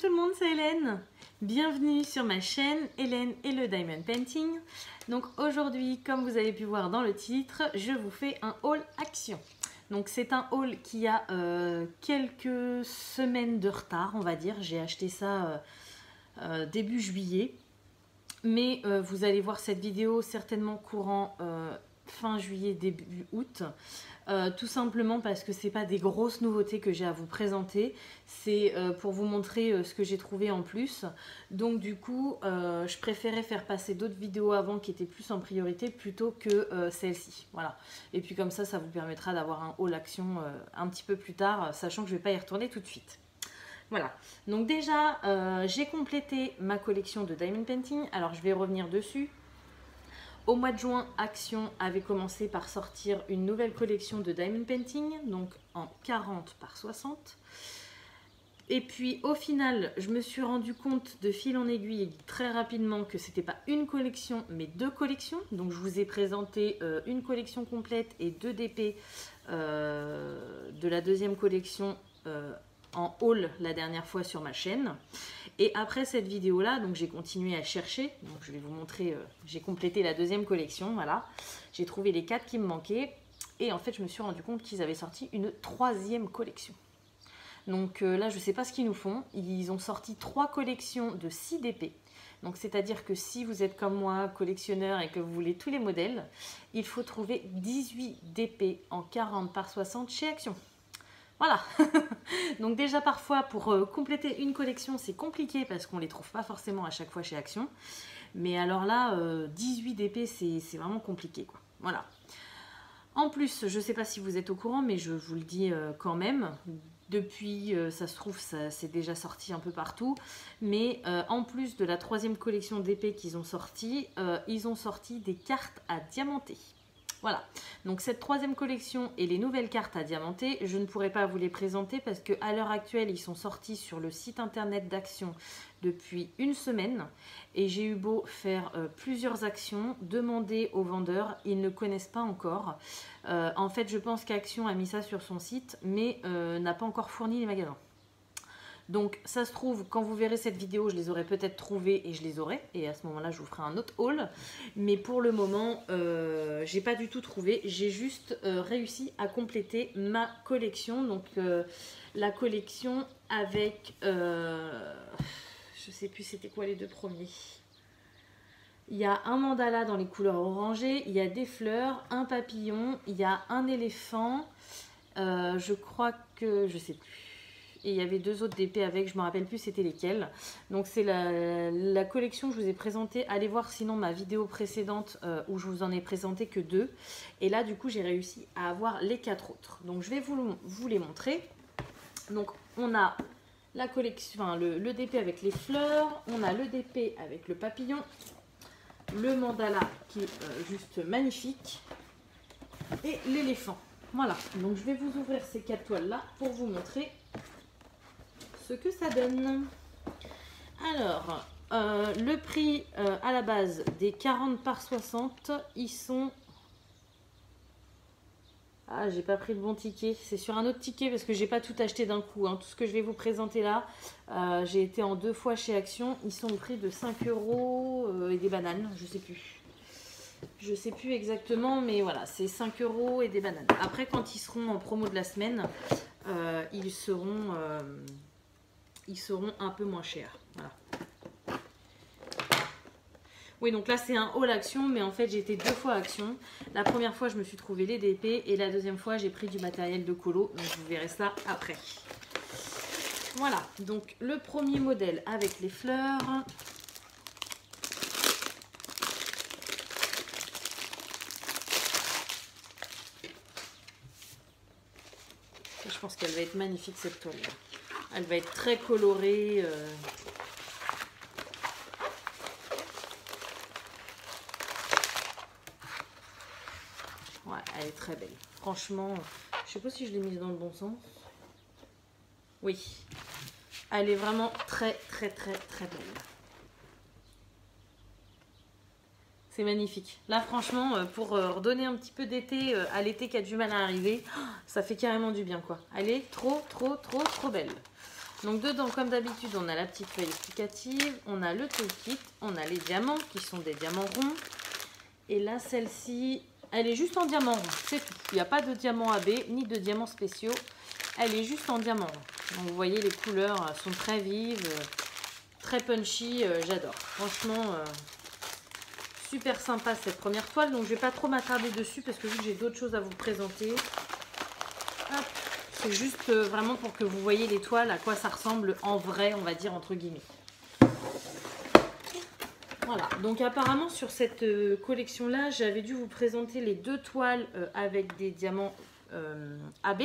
tout le monde, c'est Hélène. Bienvenue sur ma chaîne Hélène et le Diamond Painting. Donc aujourd'hui, comme vous avez pu voir dans le titre, je vous fais un haul action. Donc c'est un haul qui a quelques semaines de retard, on va dire. J'ai acheté ça début juillet. Mais vous allez voir cette vidéo certainement courant fin juillet, début août. Tout simplement parce que c'est pas des grosses nouveautés que j'ai à vous présenter, c'est pour vous montrer ce que j'ai trouvé en plus. Donc du coup je préférais faire passer d'autres vidéos avant qui étaient plus en priorité plutôt que celle-ci, voilà. Et puis comme ça vous permettra d'avoir un haul action un petit peu plus tard, sachant que je vais pas y retourner tout de suite. Voilà, donc déjà j'ai complété ma collection de Diamond Painting, alors je vais revenir dessus. Au mois de juin, Action avait commencé par sortir une nouvelle collection de Diamond Painting, donc en 40 par 60. Et puis au final, je me suis rendu compte de fil en aiguille très rapidement que c'était pas une collection, mais deux collections. Donc je vous ai présenté une collection complète et deux DP de la deuxième collection en haul la dernière fois sur ma chaîne. Et après cette vidéo là, donc j'ai continué à chercher, donc je vais vous montrer, j'ai complété la deuxième collection, voilà. J'ai trouvé les 4 qui me manquaient et en fait je me suis rendu compte qu'ils avaient sorti une troisième collection. Donc là je sais pas ce qu'ils nous font, ils ont sorti 3 collections de 6 DP. Donc c'est à dire que si vous êtes comme moi collectionneur et que vous voulez tous les modèles, il faut trouver 18 DP en 40 par 60 chez Action. Voilà, donc déjà parfois pour compléter une collection c'est compliqué parce qu'on ne les trouve pas forcément à chaque fois chez Action. Mais alors là, 18 DP c'est vraiment compliqué quoi. Voilà. En plus, je ne sais pas si vous êtes au courant mais je vous le dis quand même. Depuis, ça se trouve, c'est déjà sorti un peu partout. Mais en plus de la troisième collection d'épées qu'ils ont sorti, ils ont sorti des cartes à diamanter. Voilà, donc cette troisième collection et les nouvelles cartes à diamanter, je ne pourrais pas vous les présenter parce qu'à l'heure actuelle, ils sont sortis sur le site internet d'Action depuis une semaine. Et j'ai eu beau faire plusieurs actions, demander aux vendeurs, ils ne connaissent pas encore. En fait, je pense qu'Action a mis ça sur son site, mais n'a pas encore fourni les magasins. Donc ça se trouve, quand vous verrez cette vidéo, je les aurai peut-être trouvés et je les aurai. Et à ce moment-là, je vous ferai un autre haul. Mais pour le moment, j'ai pas du tout trouvé. J'ai juste réussi à compléter ma collection. Donc la collection avec... je sais plus c'était quoi les deux premiers. Il y a un mandala dans les couleurs orangées. Il y a des fleurs, un papillon. Il y a un éléphant. Je crois que... je sais plus. Et il y avait 2 autres DP avec, je ne me rappelle plus c'était lesquels. Donc c'est la collection que je vous ai présentée. Allez voir sinon ma vidéo précédente où je vous en ai présenté que 2. Et là du coup j'ai réussi à avoir les 4 autres. Donc je vais vous les montrer. Donc on a la collection, enfin, le DP avec les fleurs. On a le DP avec le papillon. Le mandala qui est juste magnifique. Et l'éléphant. Voilà, donc je vais vous ouvrir ces 4 toiles là pour vous montrer ce que ça donne. Alors, le prix à la base des 40 par 60, ils sont... Ah, j'ai pas pris le bon ticket. C'est sur un autre ticket parce que j'ai pas tout acheté d'un coup. Hein. Tout ce que je vais vous présenter là, j'ai été en 2 fois chez Action. Ils sont au prix de 5 € et des bananes. Je sais plus. Je sais plus exactement, mais voilà, c'est 5 € et des bananes. Après, quand ils seront en promo de la semaine, ils seront un peu moins chers. Voilà. Oui, donc là c'est un haul Action, mais en fait j'ai été 2 fois à Action. La première fois je me suis trouvé les DP et la deuxième fois j'ai pris du matériel de colo. Donc vous verrez ça après. Voilà, donc le premier modèle avec les fleurs. Je pense qu'elle va être magnifique cette toile là. Elle va être très colorée. Ouais, elle est très belle. Franchement, je sais pas si je l'ai mise dans le bon sens. Oui. Elle est vraiment très belle. C'est magnifique. Là, franchement, pour redonner un petit peu d'été à l'été qui a du mal à arriver, ça fait carrément du bien, quoi. Elle est trop belle. Donc dedans, comme d'habitude, on a la petite feuille explicative, on a le toolkit, on a les diamants qui sont des diamants ronds. Et là, celle-ci, elle est juste en diamant rond, c'est tout. Il n'y a pas de diamant AB ni de diamants spéciaux. Elle est juste en diamant rond. Donc vous voyez, les couleurs sont très vives, très punchy, j'adore. Franchement, super sympa cette première toile. Donc je ne vais pas trop m'attarder dessus parce que vu que j'ai d'autres choses à vous présenter. C'est juste vraiment pour que vous voyez les toiles, à quoi ça ressemble en vrai, on va dire, entre guillemets. Voilà, donc apparemment sur cette collection-là, j'avais dû vous présenter les 2 toiles avec des diamants AB.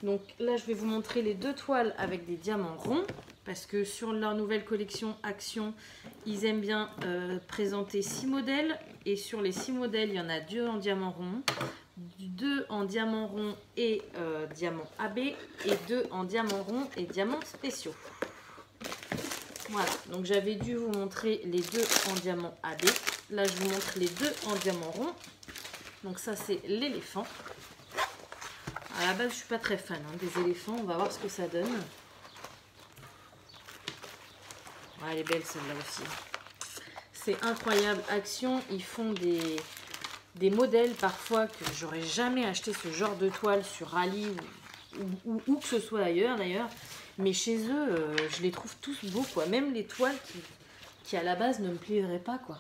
Donc là, je vais vous montrer les 2 toiles avec des diamants ronds, parce que sur leur nouvelle collection Action, ils aiment bien présenter 6 modèles. Et sur les 6 modèles, il y en a 2 en diamant rond, 2 en diamant rond et diamant AB, et 2 en diamant rond et diamants spéciaux. Voilà, donc j'avais dû vous montrer les 2 en diamant AB. Là, je vous montre les 2 en diamant rond. Donc ça, c'est l'éléphant. À la base, je suis pas très fan des éléphants. On va voir ce que ça donne. Ouais, elle est belle celle-là aussi. C'est incroyable. Action, ils font des modèles parfois que j'aurais jamais acheté ce genre de toile sur Ali ou où que ce soit ailleurs d'ailleurs. Mais chez eux, je les trouve tous beaux, quoi. Même les toiles qui à la base ne me plairaient pas, quoi.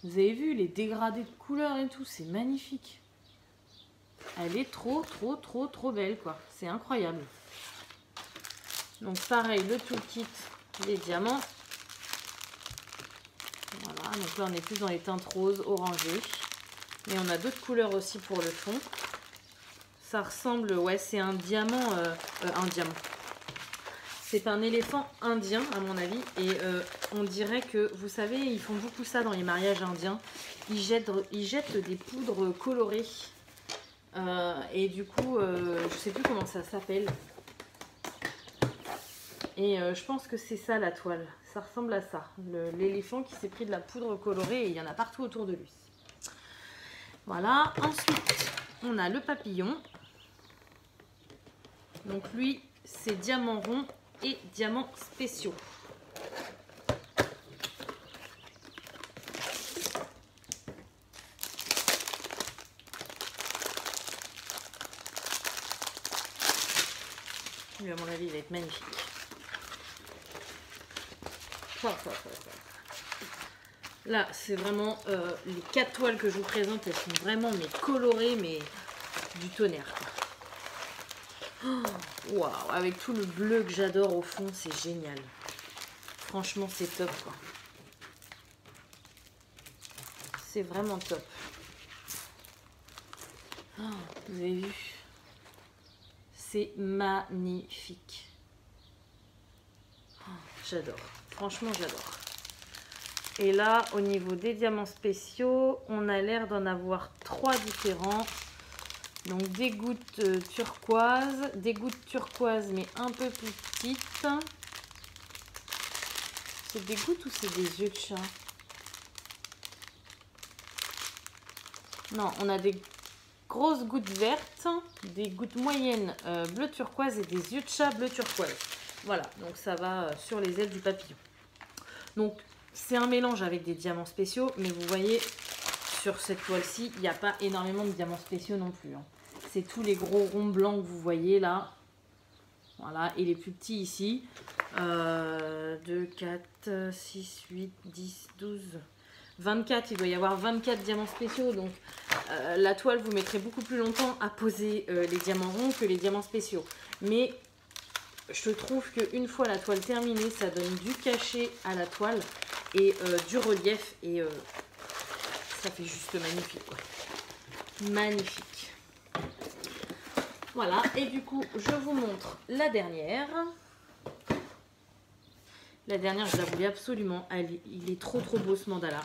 Vous avez vu les dégradés de couleurs et tout, c'est magnifique. Elle est trop belle, quoi. C'est incroyable. Donc pareil, le toolkit, les diamants. Voilà, donc là on est plus dans les teintes roses, orangées. Mais on a d'autres couleurs aussi pour le fond. Ça ressemble, ouais, c'est un diamant, c'est un éléphant indien, à mon avis. Et on dirait que, vous savez, ils font beaucoup ça dans les mariages indiens. Ils jettent des poudres colorées. Et du coup, je sais plus comment ça s'appelle. Et je pense que c'est ça la toile. Ça ressemble à ça. L'éléphant qui s'est pris de la poudre colorée et il y en a partout autour de lui. Voilà. Ensuite, on a le papillon. Donc lui, c'est diamant rond et diamants spéciaux. Lui, à mon avis, il va être magnifique. Là, c'est vraiment les 4 toiles que je vous présente, elles sont vraiment colorées, mais du tonnerre. Waouh, avec tout le bleu que j'adore au fond, c'est génial. Franchement, c'est top, quoi. C'est vraiment top. Oh, vous avez vu? C'est magnifique. Oh, j'adore. Franchement, j'adore. Et là, au niveau des diamants spéciaux, on a l'air d'en avoir 3 différents. Donc des gouttes turquoises, mais un peu plus petites. C'est des gouttes ou c'est des yeux de chat? Non, on a des grosses gouttes vertes, des gouttes moyennes bleu turquoise et des yeux de chat bleu turquoise. Voilà, donc ça va sur les ailes du papillon. Donc c'est un mélange avec des diamants spéciaux, mais vous voyez, sur cette toile-ci, il n'y a pas énormément de diamants spéciaux non plus. C'est tous les gros ronds blancs que vous voyez là. Voilà, et les plus petits ici. 2, 4, 6, 8, 10, 12, 24. Il doit y avoir 24 diamants spéciaux. Donc la toile vous mettrait beaucoup plus longtemps à poser les diamants ronds que les diamants spéciaux. Mais je trouve qu'une fois la toile terminée, ça donne du cachet à la toile et du relief. Et ça fait juste magnifique, quoi. Magnifique. Voilà, et du coup, je vous montre la dernière. La dernière, je la voulais absolument. Il est trop beau ce mandala.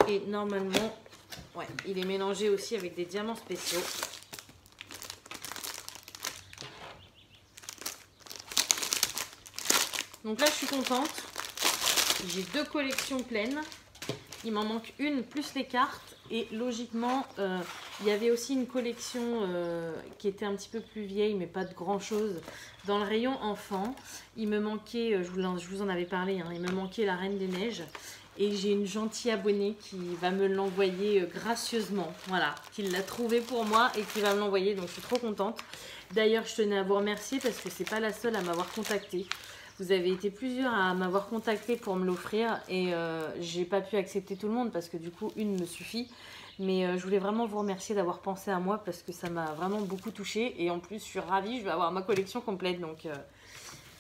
Et normalement, ouais, il est mélangé aussi avec des diamants spéciaux. Donc là, je suis contente. J'ai 2 collections pleines. Il m'en manque une plus les cartes. Et logiquement, il y avait aussi une collection qui était un petit peu plus vieille, mais pas de grand chose. Dans le rayon enfant, il me manquait, je vous en avais parlé, hein, il me manquait la Reine des Neiges. Et j'ai une gentille abonnée qui va me l'envoyer gracieusement. Voilà, qui l'a trouvé pour moi et qui va me l'envoyer. Donc je suis trop contente. D'ailleurs, je tenais à vous remercier parce que c'est pas la seule à m'avoir contactée. Vous avez été plusieurs à m'avoir contacté pour me l'offrir et j'ai pas pu accepter tout le monde parce que du coup une me suffit. Mais je voulais vraiment vous remercier d'avoir pensé à moi parce que ça m'a vraiment beaucoup touchée et en plus je suis ravie, je vais avoir ma collection complète donc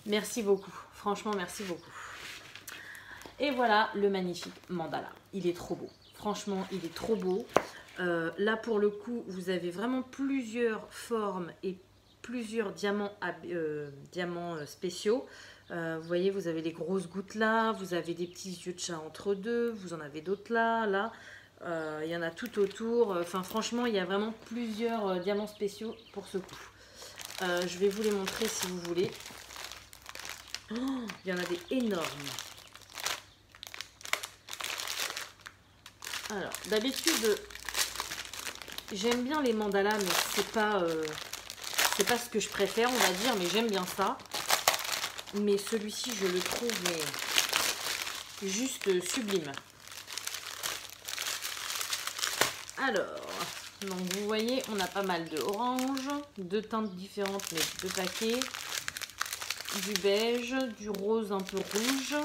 merci beaucoup, franchement merci beaucoup. Et voilà le magnifique mandala, il est trop beau, franchement il est trop beau. Là pour le coup vous avez vraiment plusieurs formes et plusieurs diamants spéciaux. Vous voyez, vous avez les grosses gouttes là, vous avez des petits yeux de chat entre deux, vous en avez d'autres là. Il y en a tout autour. Enfin, franchement, il y a vraiment plusieurs diamants spéciaux pour ce coup. Je vais vous les montrer si vous voulez. Oh, il y en a des énormes. Alors, d'habitude, j'aime bien les mandalas, mais c'est pas ce que je préfère, on va dire, mais j'aime bien ça. Mais celui-ci, je le trouve juste sublime. Alors, donc vous voyez, on a pas mal de orange, deux teintes différentes, mais deux paquets. Du beige, du rose un peu rouge,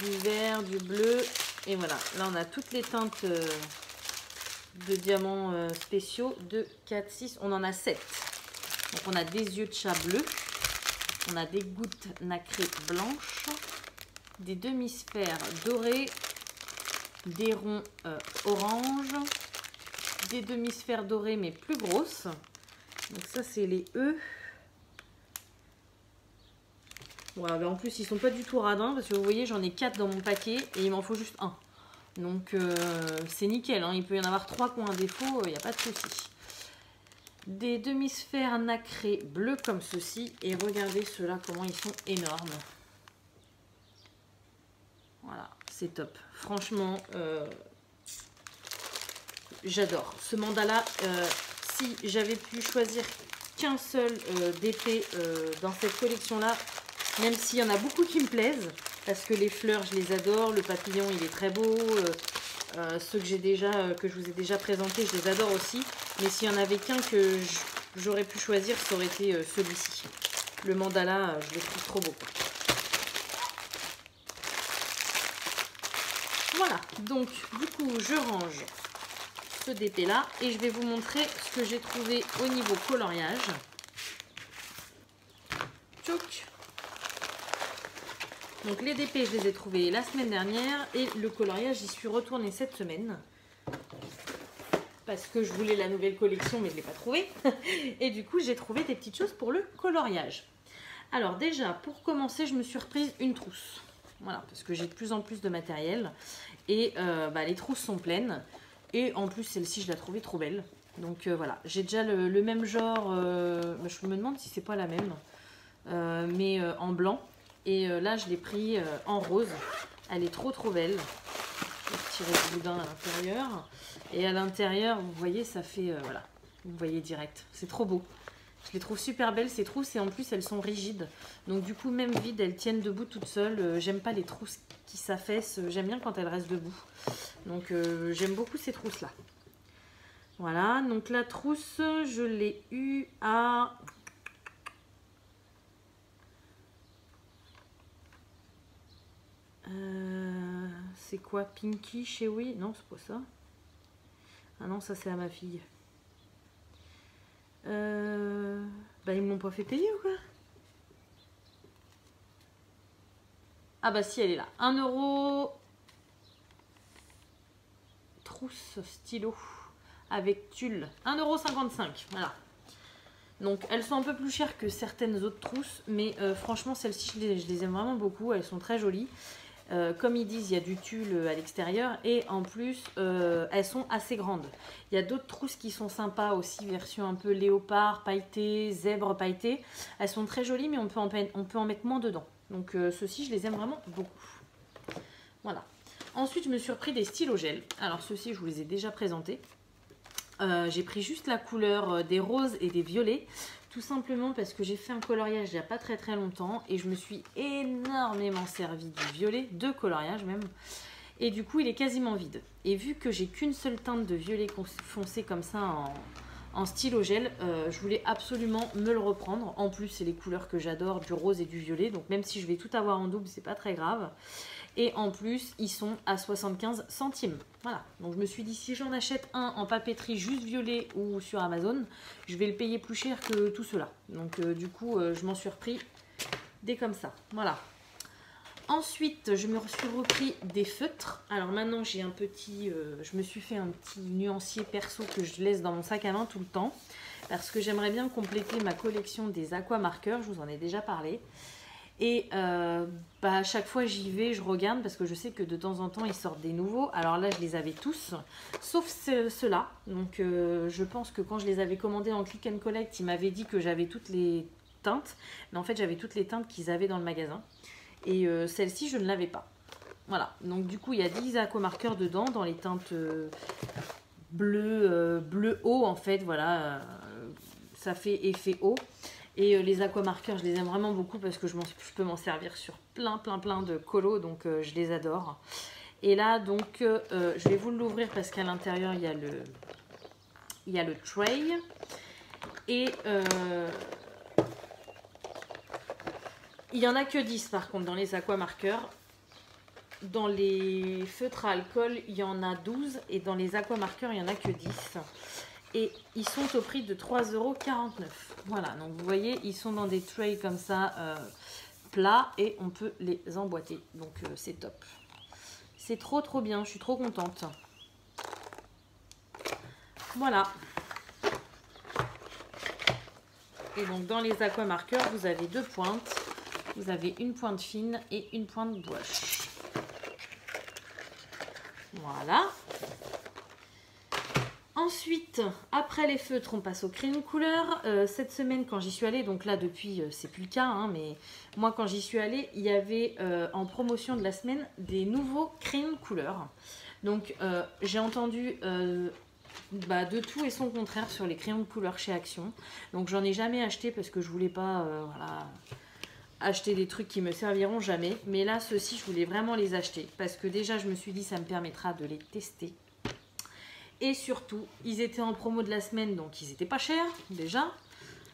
du vert, du bleu. Et voilà, là on a toutes les teintes de diamants spéciaux. 2, 4, 6, on en a 7. Donc on a des yeux de chat bleus. On a des gouttes nacrées blanches, des demi-sphères dorées, des ronds orange, des demi-sphères dorées mais plus grosses. Donc ça c'est les E. Voilà, ben en plus ils sont pas du tout radins parce que vous voyez j'en ai 4 dans mon paquet et il m'en faut juste un. Donc c'est nickel, hein. Il peut y en avoir 3 qui ont un défaut, il n'y a pas de souci. Des demi-sphères nacrées bleues comme ceci. Et regardez ceux-là, comment ils sont énormes. Voilà, c'est top. Franchement, j'adore. Ce mandala, si j'avais pu choisir qu'un seul d'épée dans cette collection-là, même s'il y en a beaucoup qui me plaisent, parce que les fleurs, je les adore. Le papillon, il est très beau. Ceux que je vous ai déjà présentés, je les adore aussi. Mais s'il y en avait qu'un que j'aurais pu choisir, ça aurait été celui-ci. Le mandala, je le trouve trop beau, quoi. Voilà, donc du coup, je range ce DP là et je vais vous montrer ce que j'ai trouvé au niveau coloriage. Tchouk. Donc les DP, je les ai trouvés la semaine dernière et le coloriage, j'y suis retournée cette semaine. Parce que je voulais la nouvelle collection mais je ne l'ai pas trouvée. Et du coup j'ai trouvé des petites choses pour le coloriage. Alors déjà pour commencer je me suis reprise une trousse. Voilà, parce que j'ai de plus en plus de matériel. Et les trousses sont pleines. Et en plus celle-ci je la trouvais trop belle. Donc voilà, j'ai déjà le même genre. Je me demande si c'est pas la même. Mais en blanc. Et là je l'ai pris en rose. Elle est trop belle. Je vais retirer le boudin à l'intérieur. Et à l'intérieur, vous voyez, ça fait... voilà, vous voyez direct. C'est trop beau. Je les trouve super belles, ces trousses. Et en plus, elles sont rigides. Donc du coup, même vides, elles tiennent debout toutes seules. J'aime pas les trousses qui s'affaissent. J'aime bien quand elles restent debout. Donc j'aime beaucoup ces trousses-là. Voilà, donc la trousse, je l'ai eue à... c'est quoi, Pinky chez Oui? Non, c'est pas ça. Ah non, ça c'est à ma fille. Ils me l'ont pas fait payer ou quoi? Ah bah si, elle est là. 1 € trousse stylo avec tulle. 1,55 €. Voilà. Donc elles sont un peu plus chères que certaines autres trousses, mais franchement celles-ci je les aime vraiment beaucoup. Elles sont très jolies. Comme ils disent, il y a du tulle à l'extérieur et en plus elles sont assez grandes. Il y a d'autres trousses qui sont sympas aussi, version un peu léopard pailleté, zèbre pailleté. Elles sont très jolies mais on peut en mettre moins dedans. Donc ceux-ci je les aime vraiment beaucoup. Voilà. Ensuite, je me suis repris des stylos gel. Alors, ceux-ci, je vous les ai déjà présentés. J'ai pris juste la couleur des roses et des violets. Tout simplement parce que j'ai fait un coloriage il n'y a pas très très longtemps. Et je me suis énormément servi du violet, de coloriage même. Et du coup, il est quasiment vide. Et vu que j'ai qu'une seule teinte de violet foncé comme ça en stylo gel, je voulais absolument me le reprendre. En plus, c'est les couleurs que j'adore, du rose et du violet. Donc même si je vais tout avoir en double, c'est pas très grave. Et en plus, ils sont à 75 centimes. Voilà. Donc je me suis dit, si j'en achète un en papeterie juste violet ou sur Amazon, je vais le payer plus cher que tout cela. Donc du coup, je m'en suis repris des comme ça. Voilà. Ensuite, je me suis repris des feutres. Alors maintenant, j'ai un petit... je me suis fait un petit nuancier perso que je laisse dans mon sac à main tout le temps. Parce que j'aimerais bien compléter ma collection des aqua marqueurs. Je vous en ai déjà parlé. Et à chaque fois j'y vais, je regarde parce que je sais que de temps en temps ils sortent des nouveaux. Alors là je les avais tous, sauf ceux-là. Donc je pense que quand je les avais commandés en click and collect, ils m'avaient dit que j'avais toutes les teintes. Mais en fait j'avais toutes les teintes qu'ils avaient dans le magasin. Et celle-ci je ne l'avais pas. Voilà, donc du coup il y a 10 aquamarqueurs dedans dans les teintes bleu eau en fait. Voilà, ça fait effet eau. Et les aquamarqueurs, je les aime vraiment beaucoup parce que je peux m'en servir sur plein de colos, donc je les adore. Et là, donc, je vais vous l'ouvrir parce qu'à l'intérieur, il y a le tray. Et il n'y en a que 10 par contre dans les aquamarqueurs. Dans les feutres à alcool, il y en a 12 et dans les aquamarqueurs, il n'y en a que 10. Et ils sont au prix de 3,49 €. Voilà, donc vous voyez, ils sont dans des trays comme ça, plats, et on peut les emboîter. Donc c'est top. C'est trop bien, je suis trop contente. Voilà. Et donc dans les aquamarqueurs, vous avez deux pointes. Vous avez une pointe fine et une pointe blush. Voilà. Ensuite, après les feutres, on passe au crayon couleur. Cette semaine, quand j'y suis allée, donc là depuis, c'est plus le cas, hein, mais moi quand j'y suis allée, il y avait en promotion de la semaine des nouveaux crayons couleur. Donc j'ai entendu de tout et son contraire sur les crayons de couleur chez Action. Donc j'en ai jamais acheté parce que je voulais pas voilà, acheter des trucs qui me serviront jamais. Mais là, ceux-ci, je voulais vraiment les acheter parce que déjà, je me suis dit, ça me permettra de les tester. Et surtout, ils étaient en promo de la semaine, donc ils n'étaient pas chers déjà.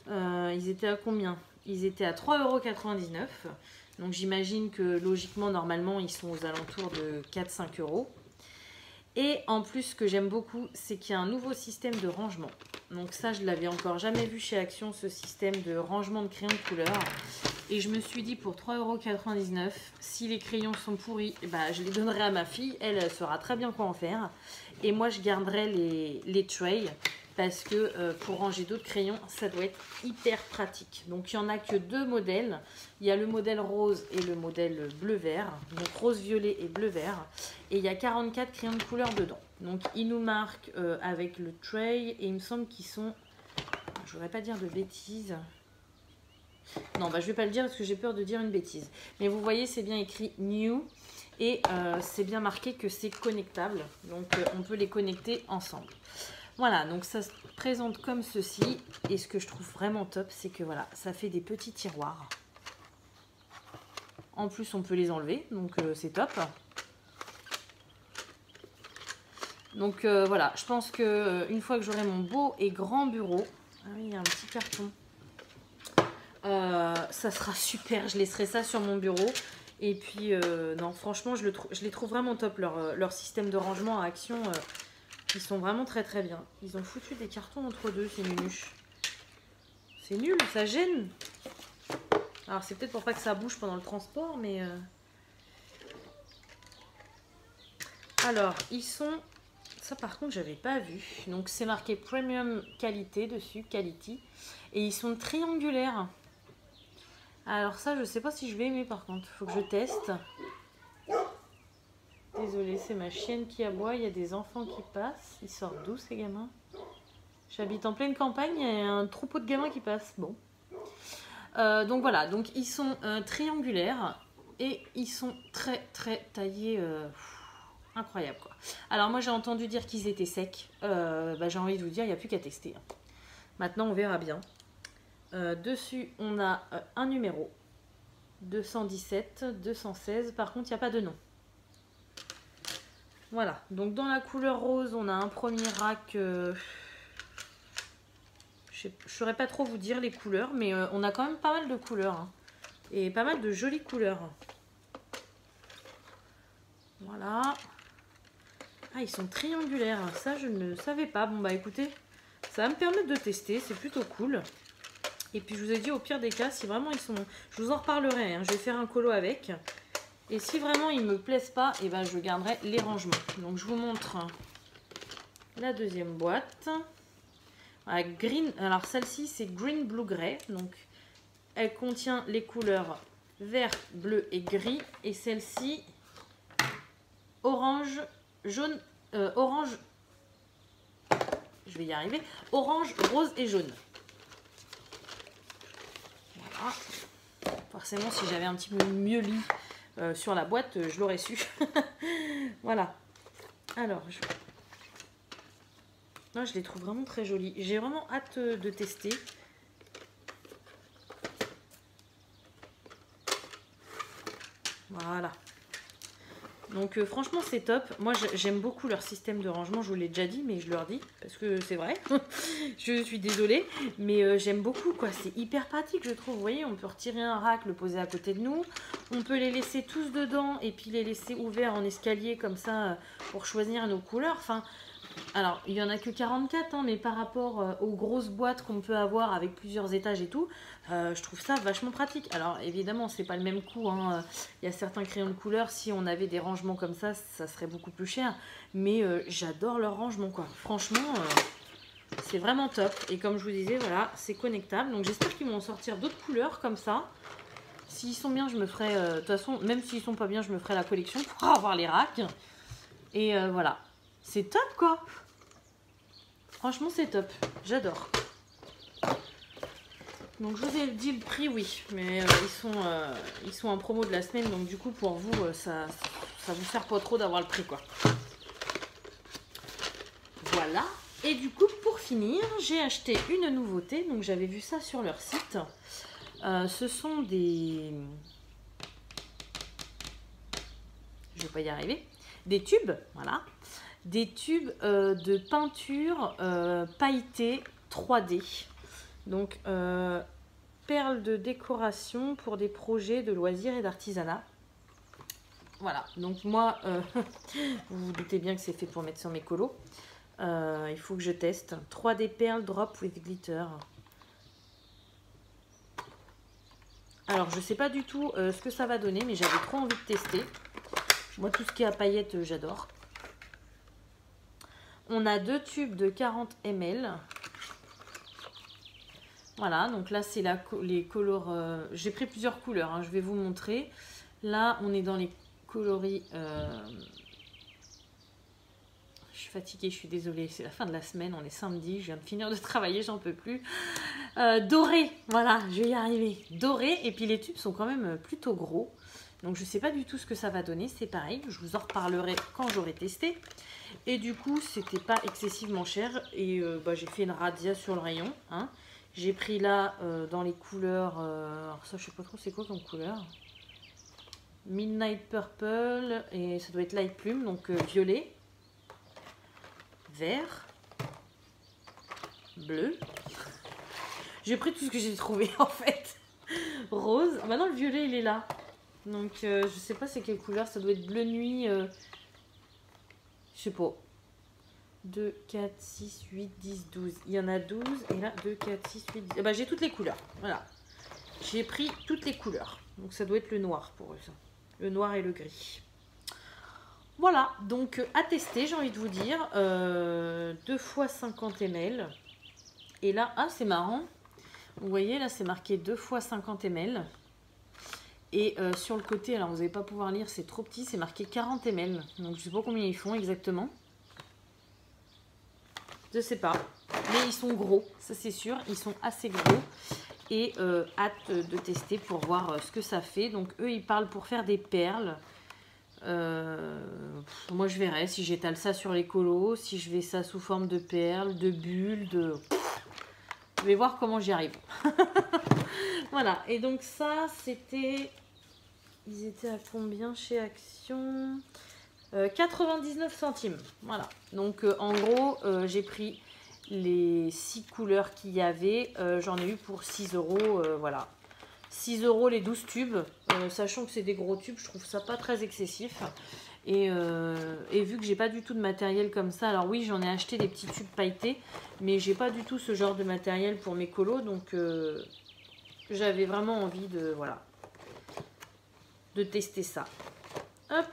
Ils étaient à combien? Ils étaient à 3,99 €. Donc j'imagine que logiquement, normalement, ils sont aux alentours de 4-5 €. Et en plus, ce que j'aime beaucoup, c'est qu'il y a un nouveau système de rangement. Donc ça, je ne l'avais encore jamais vu chez Action, ce système de rangement de crayons de couleur. Et je me suis dit, pour 3,99 €, si les crayons sont pourris, je les donnerai à ma fille. Elle saura très bien quoi en faire. Et moi, je garderai les trays parce que pour ranger d'autres crayons, ça doit être hyper pratique. Donc, il n'y en a que deux modèles. Il y a le modèle rose et le modèle bleu-vert. Donc, rose-violet et bleu-vert. Et il y a 44 crayons de couleur dedans. Donc, ils nous marquent avec le tray. Et il me semble qu'ils sont... Je ne voudrais pas dire de bêtises. Non, je ne vais pas le dire parce que j'ai peur de dire une bêtise. Mais vous voyez, c'est bien écrit New. Et c'est bien marqué que c'est connectable. Donc, on peut les connecter ensemble. Voilà, donc ça se présente comme ceci. Et ce que je trouve vraiment top, c'est que voilà, ça fait des petits tiroirs. En plus, on peut les enlever. Donc, c'est top. Donc, voilà, je pense qu'une fois que j'aurai mon beau et grand bureau... Ah oui, il y a un petit carton. Ça sera super. Je laisserai ça sur mon bureau. Et puis, non, franchement, je les trouve vraiment top. Leur système de rangement à Action, ils sont vraiment très bien. Ils ont foutu des cartons entre deux, ces nunuches. C'est nul, ça gêne. Alors, c'est peut-être pour pas que ça bouge pendant le transport, mais... Alors, ils sont... Ça, par contre, j'avais pas vu. Donc, c'est marqué Premium Qualité dessus, Quality. Et ils sont triangulaires. Alors ça, je sais pas si je vais aimer par contre. Faut que je teste. Désolée, c'est ma chienne qui aboie. Il y a des enfants qui passent. Ils sortent d'où ces gamins? J'habite en pleine campagne. Il y a un troupeau de gamins qui passent. Bon. Donc voilà. Donc ils sont triangulaires. Et ils sont très taillés. incroyable quoi. Alors moi j'ai entendu dire qu'ils étaient secs. J'ai envie de vous dire, il n'y a plus qu'à tester. Maintenant on verra bien. Dessus on a un numéro. 217, 216. Par contre il n'y a pas de nom. Voilà. Donc dans la couleur rose on a un premier rack. Je ne saurais pas trop vous dire les couleurs. Mais on a quand même pas mal de couleurs. Hein, et pas mal de jolies couleurs. Voilà. Ah, ils sont triangulaires. Ça, je ne savais pas. Bon, bah écoutez, ça va me permettre de tester. C'est plutôt cool. Et puis, je vous ai dit, au pire des cas, si vraiment ils sont... Je vous en reparlerai. Hein. Je vais faire un colo avec. Et si vraiment ils ne me plaisent pas, eh ben, je garderai les rangements. Donc, je vous montre la deuxième boîte. Ah, green. Alors, celle-ci, c'est Green Blue Grey. Donc, elle contient les couleurs vert, bleu et gris. Et celle-ci, orange, jaune, orange, je vais y arriver, orange, rose et jaune. Voilà. Forcément, si j'avais un petit peu mieux lu sur la boîte, je l'aurais su. Voilà. Alors, non, je les trouve vraiment très jolies. J'ai vraiment hâte de tester. Voilà. Donc franchement c'est top. Moi j'aime beaucoup leur système de rangement, je vous l'ai déjà dit mais je leur dis parce que c'est vrai. Je suis désolée mais j'aime beaucoup quoi, c'est hyper pratique je trouve. Vous voyez, on peut retirer un rack, le poser à côté de nous. On peut les laisser tous dedans et puis les laisser ouverts en escalier comme ça pour choisir nos couleurs. Enfin, alors il n'y en a que 44 hein, mais par rapport aux grosses boîtes qu'on peut avoir avec plusieurs étages et tout, je trouve ça vachement pratique. Alors évidemment c'est pas le même coût hein. Il y a certains crayons de couleur, si on avait des rangements comme ça serait beaucoup plus cher, mais j'adore leur rangement quoi. Franchement c'est vraiment top. Et comme je vous disais, voilà, c'est connectable, donc j'espère qu'ils vont en sortir d'autres couleurs comme ça. S'ils sont bien, je me ferai de toute façon, même s'ils sont pas bien, je me ferai la collection pour avoir les racks. Et voilà, c'est top quoi. Franchement c'est top, j'adore. Donc je vous ai dit le prix, oui, mais ils sont en promo de la semaine, donc du coup pour vous ça vous sert pas trop d'avoir le prix quoi. Voilà. Et du coup pour finir, j'ai acheté une nouveauté, donc j'avais vu ça sur leur site. Ce sont des... Je vais pas y arriver. Des tubes, voilà. Des tubes de peinture pailletée 3D. Donc, perles de décoration pour des projets de loisirs et d'artisanat. Voilà, donc moi, vous vous doutez bien que c'est fait pour mettre sur mes colos. Il faut que je teste. 3D perles drop with glitter. Alors, je sais pas du tout ce que ça va donner, mais j'avais trop envie de tester. Moi, tout ce qui est à paillettes, j'adore. On a 2 tubes de 40 ml. Voilà, donc là, c'est les couleurs. J'ai pris plusieurs couleurs, hein, je vais vous montrer. Là, on est dans les coloris. Je suis fatiguée, je suis désolée. C'est la fin de la semaine, on est samedi. Je viens de finir de travailler, j'en peux plus. Doré, voilà, je vais y arriver. Doré, et puis les tubes sont quand même plutôt gros. Donc, je ne sais pas du tout ce que ça va donner. C'est pareil, je vous en reparlerai quand j'aurai testé. Et du coup, c'était pas excessivement cher. Et j'ai fait une razzia sur le rayon, hein. J'ai pris là dans les couleurs, alors ça je sais pas trop c'est quoi comme couleur. Midnight Purple et ça doit être Light Plume, donc violet, vert, bleu. J'ai pris tout ce que j'ai trouvé en fait. Rose, maintenant le violet il est là. Donc je sais pas c'est quelle couleur, ça doit être bleu nuit, je sais pas. 2, 4, 6, 8, 10, 12. Il y en a 12. Et là, 2, 4, 6, 8, 10. Bah, j'ai toutes les couleurs. Voilà. J'ai pris toutes les couleurs. Donc, ça doit être le noir pour eux. Ça. Le noir et le gris. Voilà. Donc, à tester, j'ai envie de vous dire. 2 fois 50 ml. Et là, ah, c'est marrant. Vous voyez, là, c'est marqué 2 fois 50 ml. Et sur le côté, alors, vous n'allez pas pouvoir lire, c'est trop petit. C'est marqué 40 ml. Donc, je sais pas combien ils font exactement. Je sais pas, mais ils sont gros, ça c'est sûr, ils sont assez gros et hâte de tester pour voir ce que ça fait. Donc eux ils parlent pour faire des perles, Moi je verrai si j'étale ça sur les colos, si je vais ça sous forme de perles, de bulles, je vais voir comment j'y arrive. Voilà, et donc ça c'était... Ils étaient à combien chez Action? 99 centimes. Voilà, donc en gros j'ai pris les 6 couleurs qu'il y avait. J'en ai eu pour 6 euros, voilà. 6 euros les 12 tubes, sachant que c'est des gros tubes, je trouve ça pas très excessif. Et vu que j'ai pas du tout de matériel comme ça, alors oui j'en ai acheté des petits tubes pailletés, mais j'ai pas du tout ce genre de matériel pour mes colos, donc j'avais vraiment envie de, voilà, de tester ça. Hop.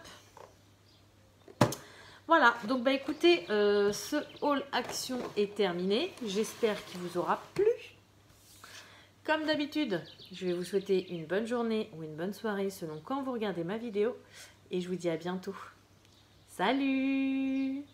Voilà, donc bah écoutez, ce haul action est terminé. J'espère qu'il vous aura plu. Comme d'habitude, je vais vous souhaiter une bonne journée ou une bonne soirée selon quand vous regardez ma vidéo. Et je vous dis à bientôt. Salut!